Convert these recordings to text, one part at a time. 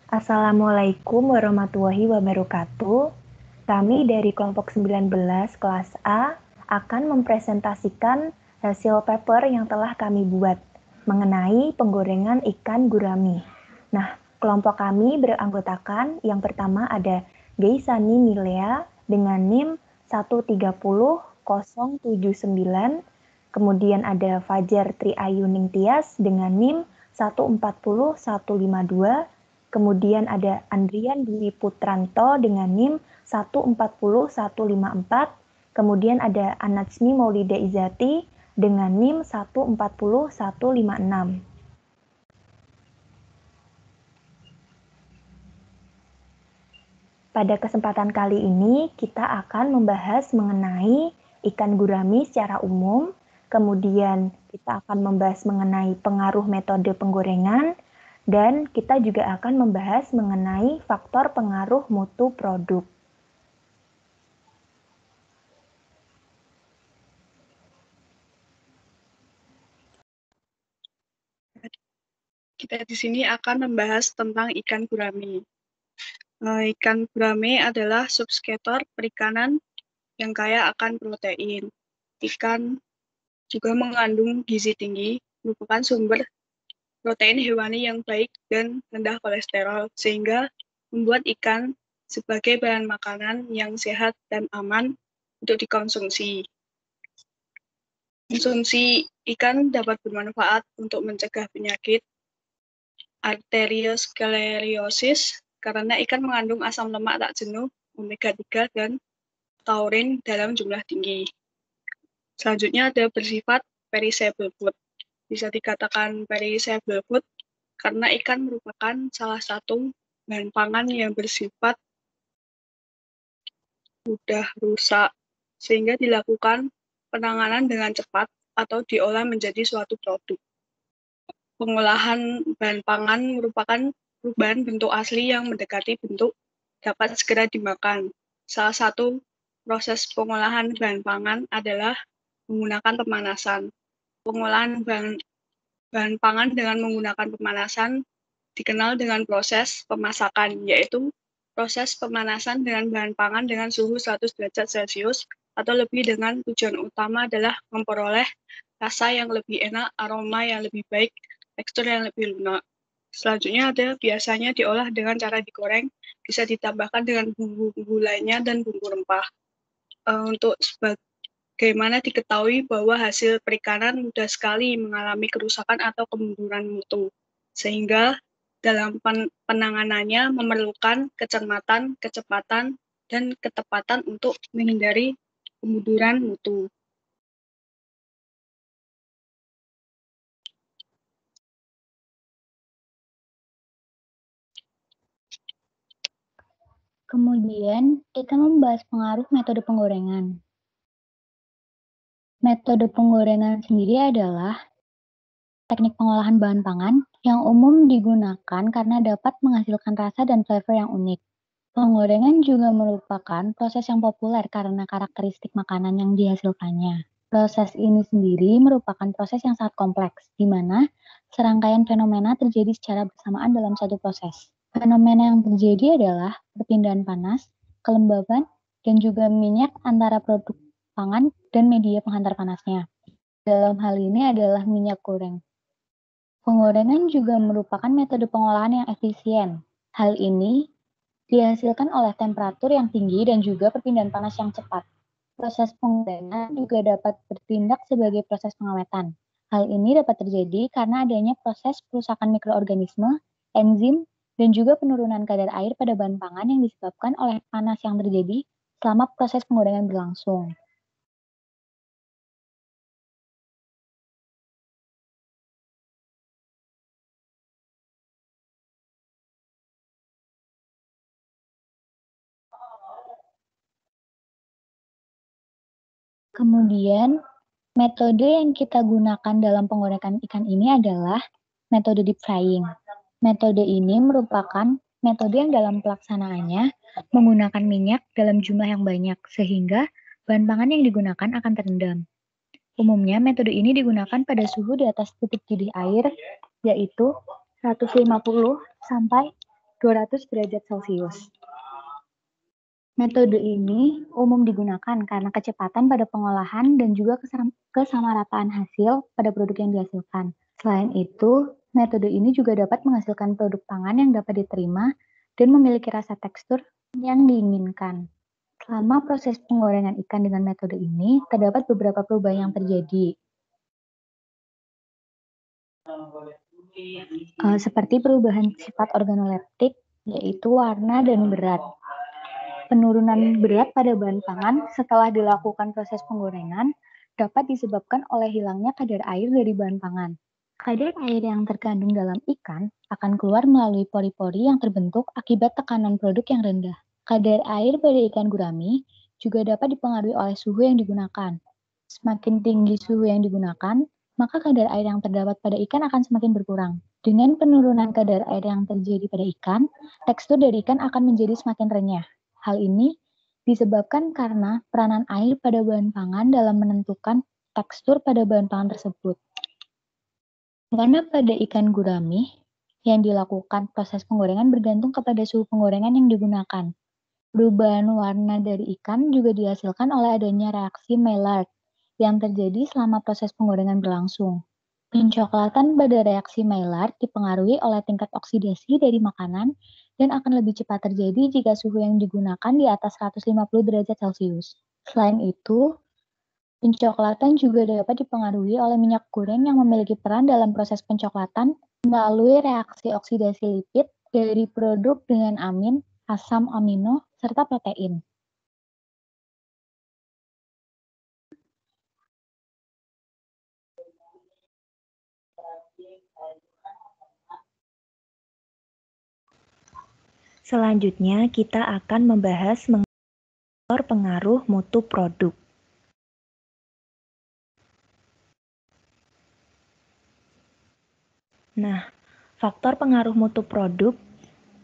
Assalamualaikum warahmatullahi wabarakatuh. Kami dari kelompok 19 kelas A akan mempresentasikan hasil paper yang telah kami buat mengenai penggorengan ikan gurami. Nah, kelompok kami beranggotakan yang pertama ada Geisani Milea dengan NIM 130079, kemudian ada Fajar Triayuning Tias dengan NIM 140152, kemudian ada Andrian Dwi Putranto dengan NIM 140154, kemudian ada Anatsmi Maulida Izati dengan NIM 140156. Pada kesempatan kali ini, kita akan membahas mengenai ikan gurami secara umum, kemudian kita akan membahas mengenai pengaruh metode penggorengan, dan kita juga akan membahas mengenai faktor pengaruh mutu produk. Kita di sini akan membahas tentang ikan gurami. Ikan gurami adalah subsektor perikanan yang kaya akan protein. Ikan juga mengandung gizi tinggi, merupakan sumber protein hewani yang baik dan rendah kolesterol, sehingga membuat ikan sebagai bahan makanan yang sehat dan aman untuk dikonsumsi. Konsumsi ikan dapat bermanfaat untuk mencegah penyakit arteriosklerosis karena ikan mengandung asam lemak tak jenuh, omega 3 dan taurin dalam jumlah tinggi. Selanjutnya ada bersifat perishable food. Bisa dikatakan perishable food karena ikan merupakan salah satu bahan pangan yang bersifat mudah rusak, sehingga dilakukan penanganan dengan cepat atau diolah menjadi suatu produk. Pengolahan bahan pangan merupakan perubahan bentuk asli yang mendekati bentuk dapat segera dimakan. Salah satu proses pengolahan bahan pangan adalah menggunakan pemanasan. Pengolahan bahan pangan dengan menggunakan pemanasan dikenal dengan proses pemasakan, yaitu proses pemanasan dengan bahan pangan dengan suhu 100 derajat Celcius atau lebih dengan tujuan utama adalah memperoleh rasa yang lebih enak, aroma yang lebih baik, tekstur yang lebih lunak. Selanjutnya ada biasanya diolah dengan cara digoreng, bisa ditambahkan dengan bumbu-bumbu lainnya dan bumbu rempah. Untuk bagaimana diketahui bahwa hasil perikanan mudah sekali mengalami kerusakan atau kemunduran mutu, sehingga dalam penanganannya memerlukan kecermatan, kecepatan, dan ketepatan untuk menghindari kemunduran mutu. Kemudian, kita membahas pengaruh metode penggorengan. Metode penggorengan sendiri adalah teknik pengolahan bahan pangan yang umum digunakan karena dapat menghasilkan rasa dan flavor yang unik. Penggorengan juga merupakan proses yang populer karena karakteristik makanan yang dihasilkannya. Proses ini sendiri merupakan proses yang sangat kompleks, di mana serangkaian fenomena terjadi secara bersamaan dalam satu proses. Fenomena yang terjadi adalah perpindahan panas, kelembaban, dan juga minyak antara produk pangan dan media penghantar panasnya. Dalam hal ini adalah minyak goreng. Penggorengan juga merupakan metode pengolahan yang efisien. Hal ini dihasilkan oleh temperatur yang tinggi dan juga perpindahan panas yang cepat. Proses penggorengan juga dapat bertindak sebagai proses pengawetan. Hal ini dapat terjadi karena adanya proses perusakan mikroorganisme, enzim, dan juga penurunan kadar air pada bahan pangan yang disebabkan oleh panas yang terjadi selama proses penggorengan berlangsung. Kemudian, metode yang kita gunakan dalam penggorengan ikan ini adalah metode deep frying. Metode ini merupakan metode yang dalam pelaksanaannya menggunakan minyak dalam jumlah yang banyak, sehingga bahan pangan yang digunakan akan terendam. Umumnya, metode ini digunakan pada suhu di atas titik didih air, yaitu 150 sampai 200 derajat Celcius. Metode ini umum digunakan karena kecepatan pada pengolahan dan juga kesamarataan hasil pada produk yang dihasilkan. Selain itu, metode ini juga dapat menghasilkan produk pangan yang dapat diterima dan memiliki rasa tekstur yang diinginkan. Selama proses penggorengan ikan dengan metode ini, terdapat beberapa perubahan yang terjadi. Seperti perubahan sifat organoleptik, yaitu warna dan berat. Penurunan berat pada bahan pangan setelah dilakukan proses penggorengan dapat disebabkan oleh hilangnya kadar air dari bahan pangan. Kadar air yang terkandung dalam ikan akan keluar melalui pori-pori yang terbentuk akibat tekanan produk yang rendah. Kadar air pada ikan gurami juga dapat dipengaruhi oleh suhu yang digunakan. Semakin tinggi suhu yang digunakan, maka kadar air yang terdapat pada ikan akan semakin berkurang. Dengan penurunan kadar air yang terjadi pada ikan, tekstur dari ikan akan menjadi semakin renyah. Hal ini disebabkan karena peranan air pada bahan pangan dalam menentukan tekstur pada bahan pangan tersebut. Warna pada ikan gurami yang dilakukan proses penggorengan bergantung kepada suhu penggorengan yang digunakan. Perubahan warna dari ikan juga dihasilkan oleh adanya reaksi Maillard yang terjadi selama proses penggorengan berlangsung. Pencoklatan pada reaksi Maillard dipengaruhi oleh tingkat oksidasi dari makanan dan akan lebih cepat terjadi jika suhu yang digunakan di atas 150 derajat Celcius. Selain itu, pencoklatan juga dapat dipengaruhi oleh minyak goreng yang memiliki peran dalam proses pencoklatan melalui reaksi oksidasi lipid dari produk dengan amin, asam amino, serta protein. Selanjutnya, kita akan membahas faktor pengaruh mutu produk. Nah, faktor pengaruh mutu produk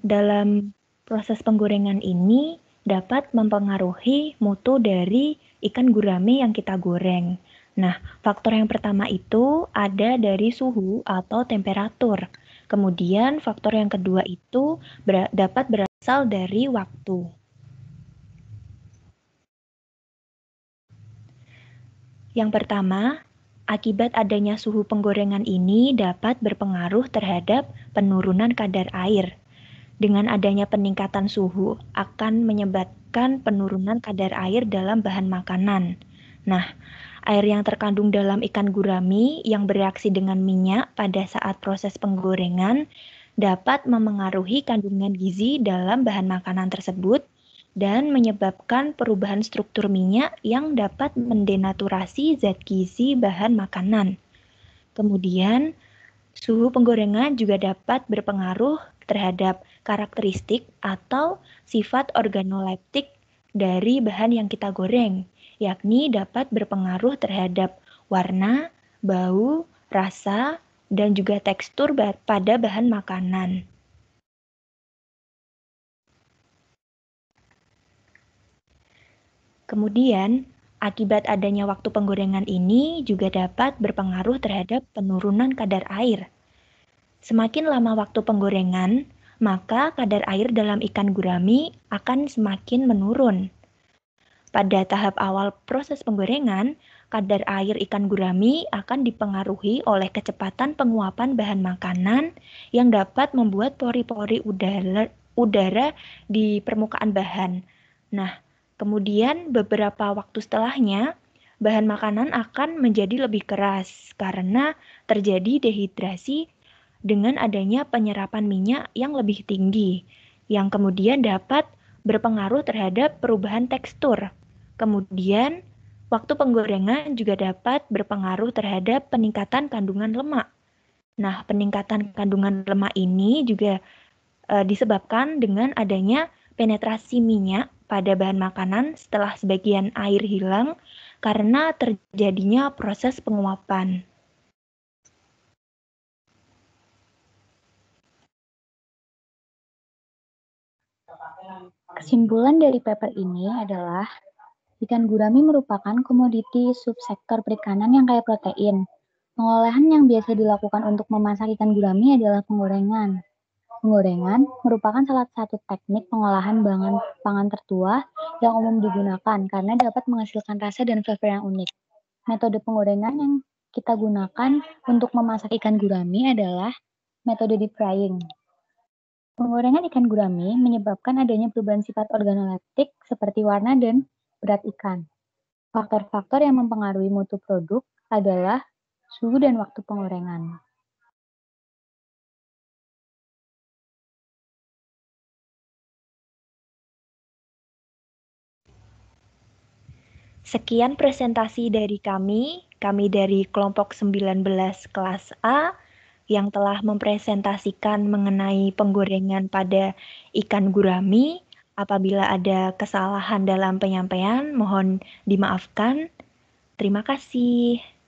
dalam proses penggorengan ini dapat mempengaruhi mutu dari ikan gurame yang kita goreng. Nah, faktor yang pertama itu ada dari suhu atau temperatur. Kemudian faktor yang kedua itu dapat berasal dari waktu. Yang pertama, akibat adanya suhu penggorengan ini dapat berpengaruh terhadap penurunan kadar air. Dengan adanya peningkatan suhu akan menyebabkan penurunan kadar air dalam bahan makanan. Nah, air yang terkandung dalam ikan gurami yang bereaksi dengan minyak pada saat proses penggorengan dapat memengaruhi kandungan gizi dalam bahan makanan tersebut dan menyebabkan perubahan struktur minyak yang dapat mendenaturasi zat gizi bahan makanan. Kemudian, suhu penggorengan juga dapat berpengaruh terhadap karakteristik atau sifat organoleptik dari bahan yang kita goreng, yakni dapat berpengaruh terhadap warna, bau, rasa, dan juga tekstur pada bahan makanan. Kemudian, akibat adanya waktu penggorengan ini juga dapat berpengaruh terhadap penurunan kadar air. Semakin lama waktu penggorengan, maka kadar air dalam ikan gurami akan semakin menurun. Pada tahap awal proses penggorengan, kadar air ikan gurami akan dipengaruhi oleh kecepatan penguapan bahan makanan yang dapat membuat pori-pori udara di permukaan bahan. Nah, kemudian beberapa waktu setelahnya, bahan makanan akan menjadi lebih keras karena terjadi dehidrasi dengan adanya penyerapan minyak yang lebih tinggi, yang kemudian dapat berpengaruh terhadap perubahan tekstur. Kemudian, waktu penggorengan juga dapat berpengaruh terhadap peningkatan kandungan lemak. Nah, peningkatan kandungan lemak ini juga disebabkan dengan adanya penetrasi minyak pada bahan makanan setelah sebagian air hilang karena terjadinya proses penguapan. Kesimpulan dari paper ini adalah ikan gurami merupakan komoditi subsektor perikanan yang kaya protein. Pengolahan yang biasa dilakukan untuk memasak ikan gurami adalah penggorengan. Penggorengan merupakan salah satu teknik pengolahan bahan pangan tertua yang umum digunakan karena dapat menghasilkan rasa dan flavor yang unik. Metode penggorengan yang kita gunakan untuk memasak ikan gurami adalah metode deep frying. Penggorengan ikan gurami menyebabkan adanya perubahan sifat organoleptik seperti warna dan berat ikan. Faktor-faktor yang mempengaruhi mutu produk adalah suhu dan waktu penggorengan. Sekian presentasi dari kami dari kelompok 19 kelas A yang telah mempresentasikan mengenai penggorengan pada ikan gurami. Apabila ada kesalahan dalam penyampaian, mohon dimaafkan. Terima kasih.